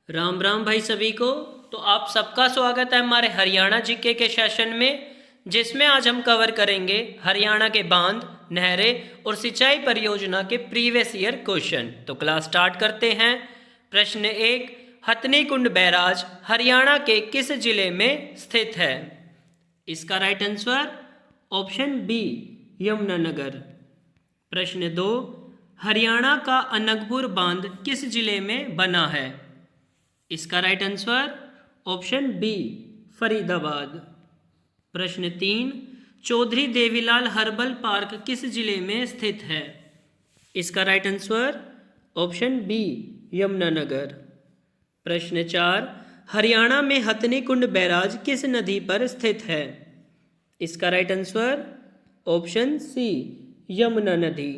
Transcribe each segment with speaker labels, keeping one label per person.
Speaker 1: राम राम भाई सभी को। तो आप सबका स्वागत है हमारे हरियाणा जीके के सेशन में, जिसमें आज हम कवर करेंगे हरियाणा के बांध, नहरें और सिंचाई परियोजना के प्रीवियस ईयर क्वेश्चन। तो क्लास स्टार्ट करते हैं। प्रश्न 1, हथनी कुंड बैराज हरियाणा के किस जिले में स्थित है? इसका right answer option B, Yamunanagar. प्रश्न 2, हरियाणा का अनंगपुर बांध किस जिले में बना है? इसका right answer option B, Faridabad. प्रश्न 3, चौधरी देवीलाल हर्बल पार्क किस जिले में स्थित है? इसका right answer option B, Yamunanagar. प्रश्न 4, हरियाणा में हथनी कुंड बैराज किस नदी पर स्थित है? इसका right answer option C, Yamuna नदी।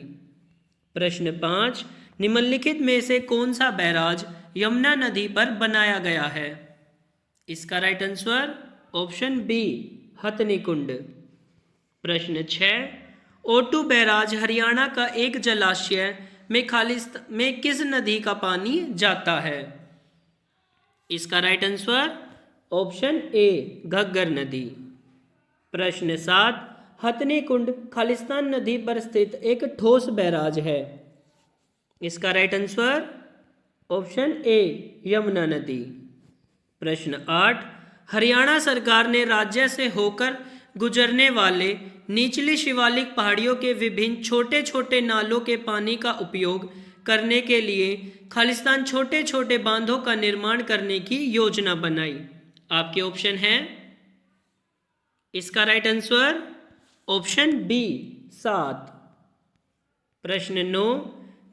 Speaker 1: प्रश्न 5, निम्नलिखित में से कौन सा बैराज यमुना नदी पर बनाया गया है? इसका राइट आंसर ऑप्शन बी, हथनी कुंड। प्रश्न 6, ओटू बैराज हरियाणा का एक जलाशय में किस नदी का पानी जाता है? इसका right answer option A, Ghaggar नदी। प्रश्न 7, हथनी कुंड खालिस्तान नदी पर स्थित एक ठोस बैराज है। इसका right answer option A, Yamuna नदी। प्रश्न 8, हरियाणा सरकार ने राज्य से होकर गुजरने वाले निचली शिवालिक पहाड़ियों के विभिन्न छोटे छोटे नालों के पानी का उपयोग करने के लिए खालिस्तान छोटे छोटे बांधों का निर्माण करने की योजना बनाई। आपके ऑप्शन हैं। इसका राइट आंसर ऑप्शन बी, 7। प्रश्न 9,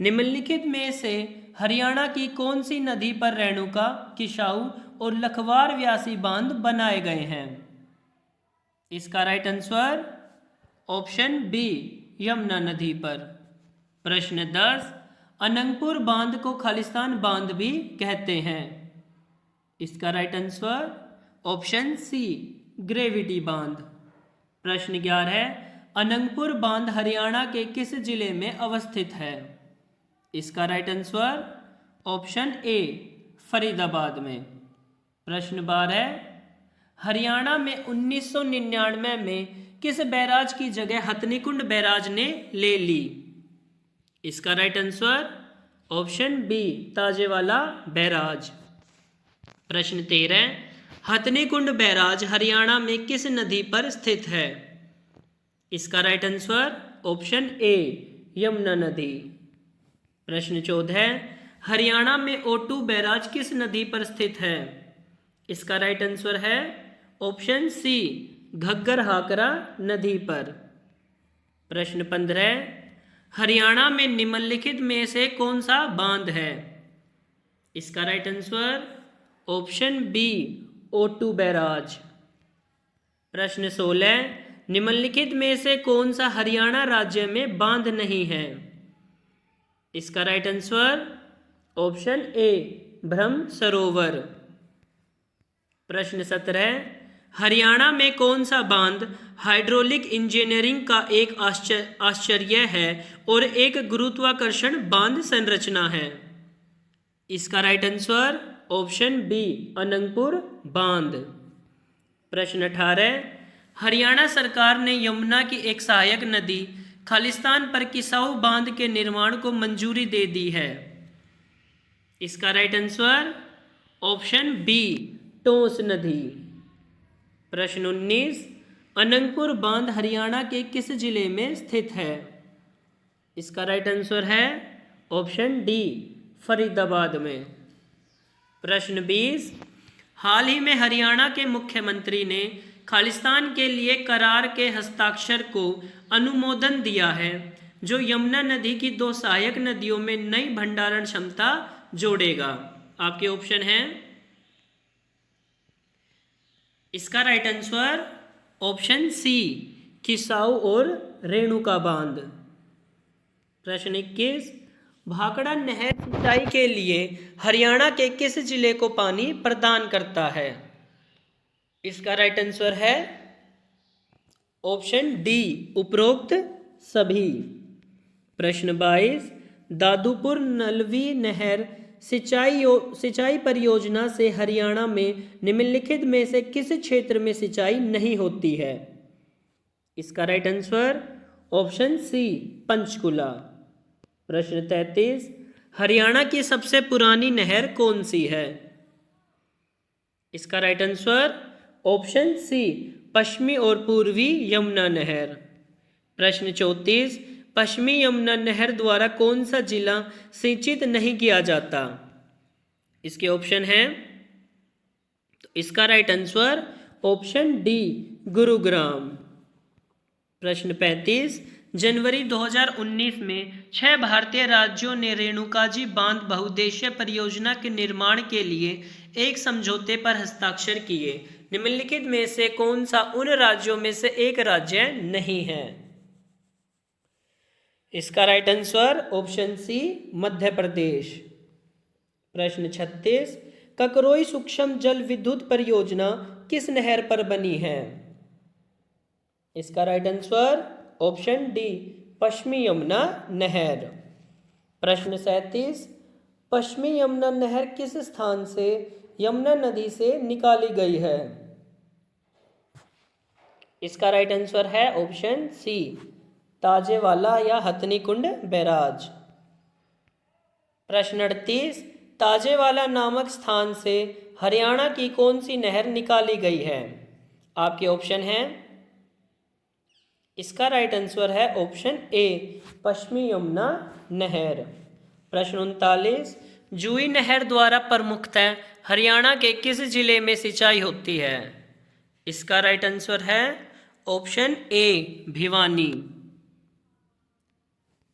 Speaker 1: निम्नलिखित में से हरियाणा की कौन सी नदी पर रेणुका, किसाऊ और लखवार व्यासी बांध बनाए गए हैं? इसका right answer option B, Yamuna नदी पर। प्रश्न 10, अनंगपुर बांध को खालिस्तान बांध भी कहते हैं। इसका right answer option C, gravity बांध। प्रश्न 11, अनंगपुर बांध हरियाणा के किस जिले में अवस्थित है? इसका right answer option A, Faridabad में। प्रश्न 12, हरियाणा में 1999 में किस बैराज की जगह हथनी कुंड बैराज ने ले ली? इसका right answer option B, Tajewala barrage. प्रश्न 13, हथनी कुंड बैराज हरियाणा में किस नदी पर स्थित है? इसका right answer option A, Yamuna नदी। प्रश्न 14, हरियाणा में ओटू बैराज किस नदी पर स्थित है? इसका राइट आंसर है ऑप्शन सी, घग्गर हाकरा नदी पर। प्रश्न 15, हरियाणा में निम्नलिखित में से कौन सा बांध है? इसका राइट आंसर ऑप्शन बी, ओटू बैराज। प्रश्न 16, निम्नलिखित में से कौन सा हरियाणा राज्य में बांध नहीं है? इसका राइट आंसर ऑप्शन ए, ब्रह्म सरोवर। प्रश्न 17, हरियाणा में कौन सा बांध हाइड्रोलिक इंजीनियरिंग का एक आश्चर्य है और एक गुरुत्वाकर्षण बांध संरचना है? इसका right answer option B, Anangpur बांध। प्रश्न 18, हरियाणा सरकार ने यमुना की एक सहायक नदी खालिस्तान पर किसाऊ बांध के निर्माण को मंजूरी दे दी है। इसका right answer option B, Tons नदी। प्रश्न 19, अनंगपुर बांध हरियाणा के किस जिले में स्थित है? इसका राइट आंसर है ऑप्शन डी, फरीदाबाद में। प्रश्न 20, हाल ही में हरियाणा के मुख्यमंत्री ने खालिस्तान के लिए करार के हस्ताक्षर को अनुमोदन दिया है, जो यमुना नदी की 2 सहायक नदियों में नई भंडारण क्षमता जोड़ेगा। आपके ऑप्शन हैं। इसका right answer option C, Kishau और रेणुका बांध। प्रश्न 21, भाखड़ा नहर सिंचाई के लिए हरियाणा के किस जिले को पानी प्रदान करता है? इसका राइट आंसर है ऑप्शन डी, उपरोक्त सभी। प्रश्न 22, दादूपुर नलवी नहर सिंचाई परियोजना से हरियाणा में निम्नलिखित में से किस क्षेत्र में सिंचाई नहीं होती है? इसका right answer option C Panchkula. प्रश्न 33, हरियाणा की सबसे पुरानी नहर कौन सी है? इसका राइट आंसर ऑप्शन सी पश्चिमी और पूर्वी यमुना नहर। प्रश्न 34, पश्चिमी यमुना नहर द्वारा कौन सा जिला सिंचित नहीं किया जाता? इसके ऑप्शन हैं, तो इसका right answer option D Gurugram. प्रश्न 35, जनवरी 2019 में 6 भारतीय राज्यों ने रेणुकाजी बांध बहुउद्देशीय परियोजना के निर्माण के लिए एक समझौते पर हस्ताक्षर किए। निम्नलिखित में से कौन सा उन राज्यों में से एक राज्य नहीं है? इसका राइट आंसर ऑप्शन सी मध्य प्रदेश। प्रश्न 36, ककरोई सूक्ष्म जल विद्युत परियोजना किस नहर पर बनी है? इसका राइट आंसर ऑप्शन डी पश्चिमी यमुना नहर। प्रश्न 37, पश्चिमी यमुना नहर किस स्थान से यमुना नदी से निकाली गई है? इसका राइट आंसर है ऑप्शन सी ताजेवाला या हथनी कुंड बैराज। प्रश्न 38, ताजेवाला नामक स्थान से हरियाणा की कौन सी नहर निकाली गई है? आपके ऑप्शन हैं, इसका राइट आंसर है ऑप्शन ए पश्चिमी यमुना नहर। प्रश्न 39, जूही नहर द्वारा प्रमुखतः हरियाणा के किस जिले में सिंचाई होती है? इसका राइट आंसर है ऑप्शन ए भिवानी।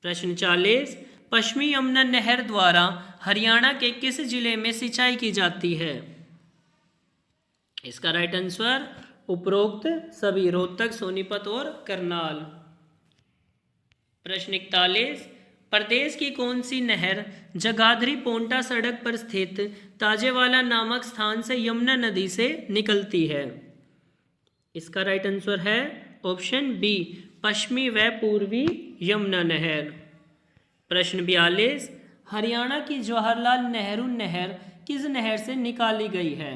Speaker 1: प्रश्न 40, पश्चिमी यमुना नहर द्वारा हरियाणा के किस जिले में सिंचाई की जाती है? इसका राइट आंसर उपरोक्त सभी रोहतक, सोनीपत और करनाल। प्रश्न 41, प्रदेश की कौन सी नहर जगाधरी पोंटा सड़क पर स्थित ताजेवाला नामक स्थान से यमुना नदी से निकलती है? इसका राइट आंसर है ऑप्शन बी पश्चिमी व पूर्वी यमुना नहर। प्रश्न 42, हरियाणा की जवाहरलाल नेहरू नहर किस नहर से निकाली गई है?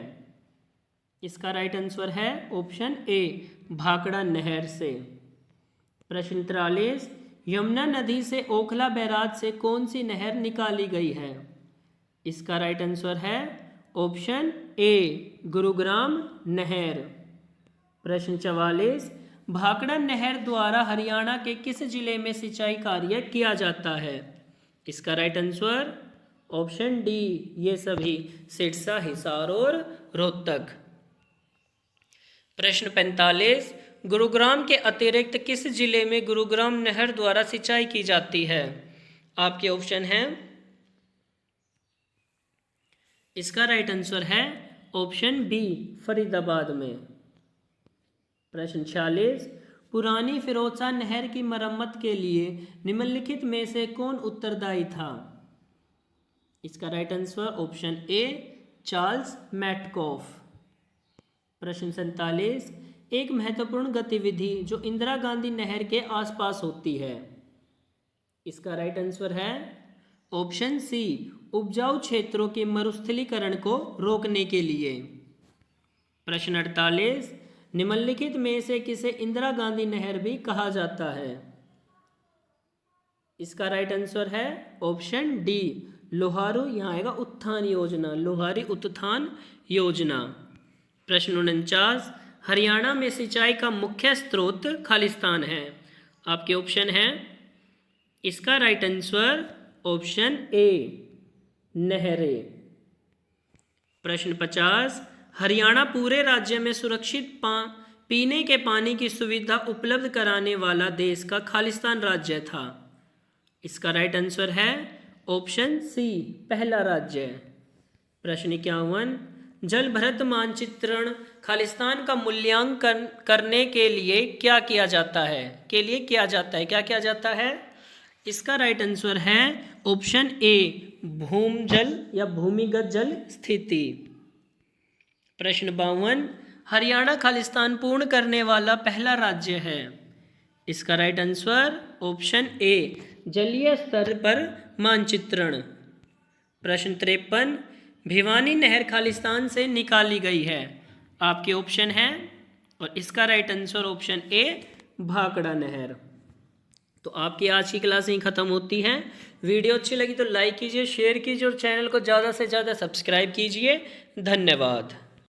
Speaker 1: इसका राइट आंसर है ऑप्शन ए भाखड़ा नहर से। प्रश्न 43, यमुना नदी से ओखला बैराज से कौन सी नहर निकाली गई है? इसका राइट आंसर है ऑप्शन ए गुरुग्राम नहर। प्रश्न 44, भाखड़ा नहर द्वारा हरियाणा के किस जिले में सिंचाई कार्य किया जाता है? इसका राइट आंसर ऑप्शन डी ये सभी सिरसा, हिसार और रोहतक। प्रश्न 45, गुरुग्राम के अतिरिक्त किस जिले में गुरुग्राम नहर द्वारा सिंचाई की जाती है? आपके ऑप्शन हैं, इसका राइट आंसर है ऑप्शन बी फरीदाबाद में। प्रश्न 46, पुरानी फिरोजशाह नहर की मरम्मत के लिए निम्नलिखित में से कौन उत्तरदायी था? इसका right answer option A Charles Metcalfe. प्रश्न 47, एक महत्वपूर्ण गतिविधि जो इंदिरा गांधी नहर के आसपास होती है? इसका राइट आंसर है ऑप्शन सी उपजाऊ क्षेत्रों के मरुस्थलीकरण को रोकने के लिए। प्रश्न 48, निम्नलिखित में से किसे इंदिरा गांधी नहर भी कहा जाता है? इसका राइट आंसर है ऑप्शन डी लोहारू, यहाँ आएगा उत्थान योजना, लोहारी उत्थान योजना। प्रश्न 49, हरियाणा में सिंचाई का मुख्य स्रोत खालिस्तान है। आपके ऑप्शन हैं, इसका राइट आंसर ऑप्शन ए नहरें। प्रश्न 50, हरियाणा पूरे राज्य में सुरक्षित पीने के पानी की सुविधा उपलब्ध कराने वाला देश का खालिस्तान राज्य था। इसका राइट आंसर है ऑप्शन सी पहला राज्य। प्रश्न 51, जल भरत मानचित्रण खालिस्तान का मूल्यांकन करने के लिए क्या किया जाता है? क्या किया जाता है? इसका राइट आंसर है ऑप्शन ए भूमजल या भूमिगत जल स्थिति। प्रश्न 52, हरियाणा खालिस्तान पूर्ण करने वाला पहला राज्य है। इसका राइट आंसर ऑप्शन ए जलीय स्तर पर मानचित्रण। प्रश्न 53, भिवानी नहर खालिस्तान से निकाली गई है। आपके ऑप्शन हैं और इसका right answer option A Bhakra नहर। तो आपकी आज की क्लास यहीं ख़त्म होती है। वीडियो अच्छी लगी तो लाइक कीजिए, शेयर कीजिए और चैनल को ज़्यादा से ज़्यादा सब्सक्राइब कीजिए। धन्यवाद।